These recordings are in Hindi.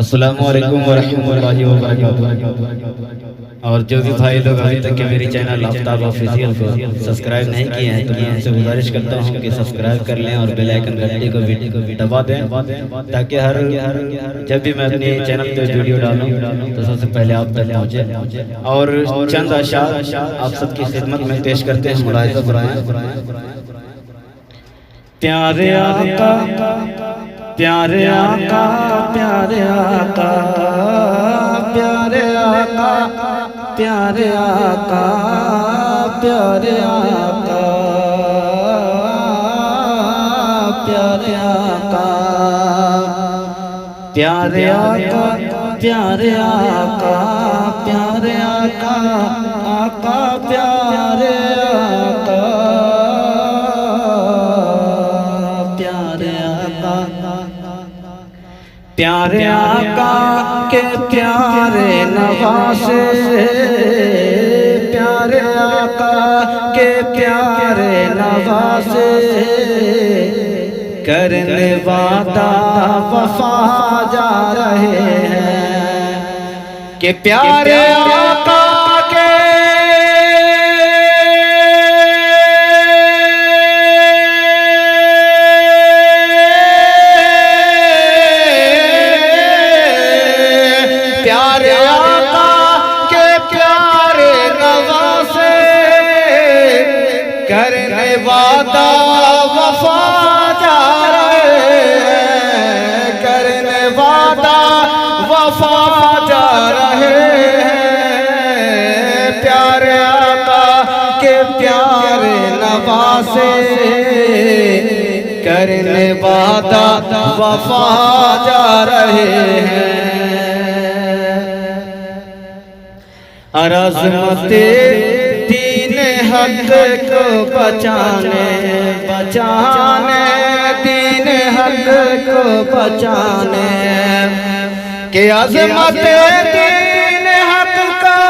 अस्सलामु अलैकुम वरहमतुल्लाहि वबरकातुहू। और जो भी भाई लोग अभी तक के मेरी चैनल आफ्ताब ऑफिशियल को सब्सक्राइब नहीं किए हैं तो मैं उनसे गुजारिश करता हूं कि सब्सक्राइब कर लें और बेल आइकन घंटी को भी दबा दें, ताकि हर जब भी मैं अपने चैनल पे वीडियो डालूं तो सबसे पहले आप तक पहुंचे। और चंद अशार आप सबकी खिदमत में पेश करते हैं, मुलाहिज़ा फरमाएं। प्यारे आका प्यारे आका प्यारे आका प्यारे आका प्यारे आका प्यारे आका प्यारे आका प्यारे आका प्यारे आका प्यारे आका आका प्यारे आका प्यारे आका के प्यारे नवासे, प्यारे आका के प्यारे नवासे, करने वादा वफा जा रहे हैं कि प्यारे आका प्यारे आका के प्यारे नवासे, करने वादा वफा जा रहे हैं, करने वादा वफा जा रहे हैं। प्यारे आका के प्यारे नवासे, करने वादा वफा जा रहे हैं। अज़मते दीन हक को बचाने, बचाने दीन हक को बचाने, के अज़मते दीन हक का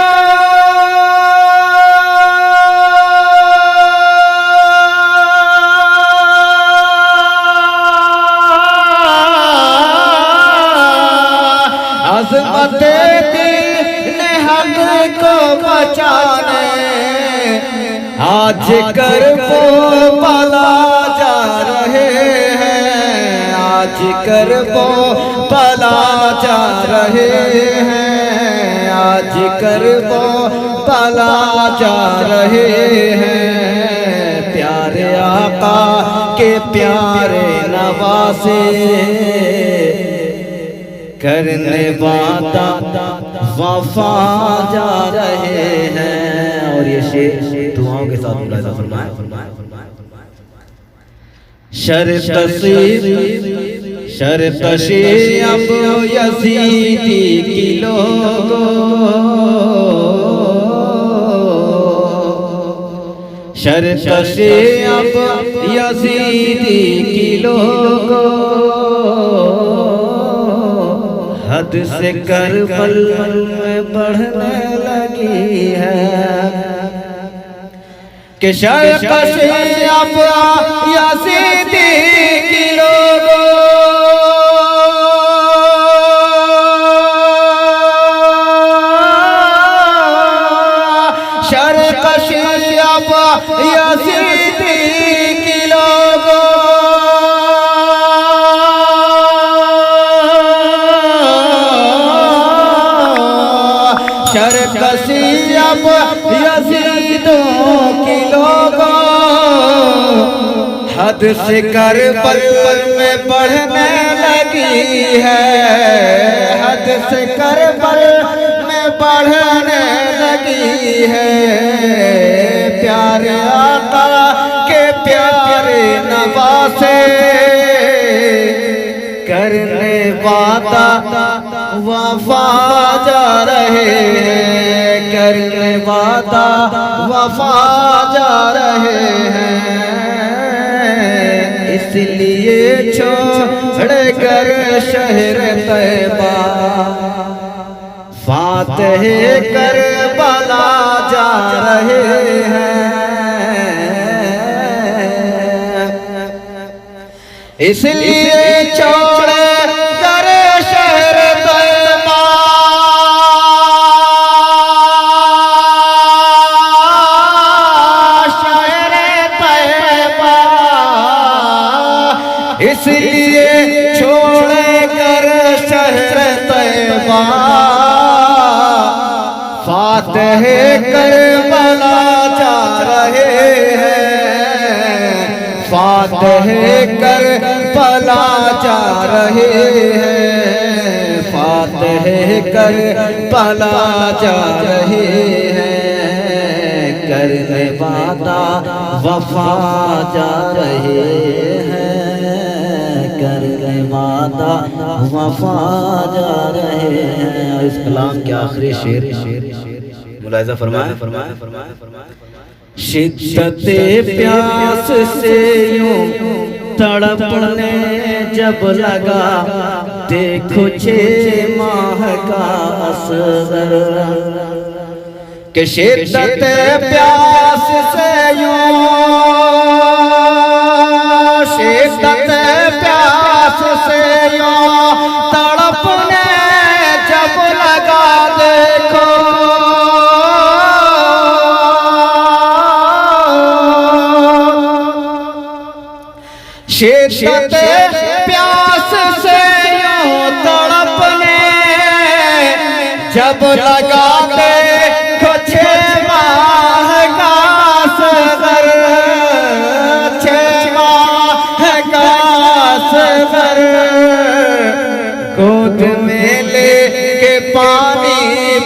अज़मते को बचाने आज कर वो पला जा रहे हैं, आज कर वो पला जा रहे हैं, आज कर वो पला जा रहे हैं। प्यारे आका के प्यारे नवासे, करने वादा वफा जा रहे हैं। और ये शेर दुआओं के साथ मुलाहिज़ा फरमाएं। शर्तशी अब यज़ीदी की लोगों, शर्तशी अब यज़ीदी की लोगों, हद से करबल में बढ़ने लगी है कि शर्कशी अब यज़ीदी की लोगों, शर्कशी अब यज़ीदी की लोगों, शर्कशी अब यज़ीदों की लोगों, हद से करबल में बढ़ने लगी है, हद से करबल में बढ़ने लगी है। प्यारे आका के प्यारे नवासे, करने वादा वफा जा रहे हैं, करने वादा वफा जा रहे हैं। इसलिए छोड़ कर शहर तैबा, फातह करबला जा रहे हैं। इसलिए छोड़ कर शहर फातह कर पला जा रहे हैं, फातह कर पला जा रहे हैं, करने वादा वफा जा रहे हैं, करने वादा वफा जा रहे हैं। और इस कलाम के आखिरी शेर मुलाहिज़ा फरमाए, शिद्दते प्यास से यूं तड़पने जब लगा, देखो 6 माह का असगर, कि शिद्दते प्यास से यूं, शिद्दते प्यास से यूं तड़पने जब लगा, देखो शिद्दते प्यास से यूं तड़पने जब लगा, देखो 6 माह का सफर, 6 माह का सफर, गोद में लेके पानी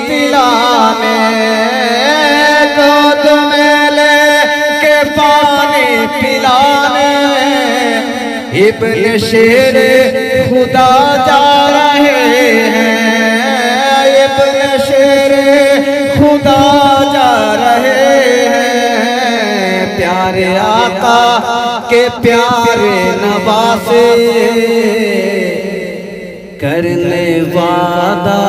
पिलाने, गोद में लेके पानी पिलाने, इब्न शेर खुदा जा रहे हैं, इब्न शेर खुदा जा रहे हैं, प्यारे आका के प्यारे नवासे, करने वादा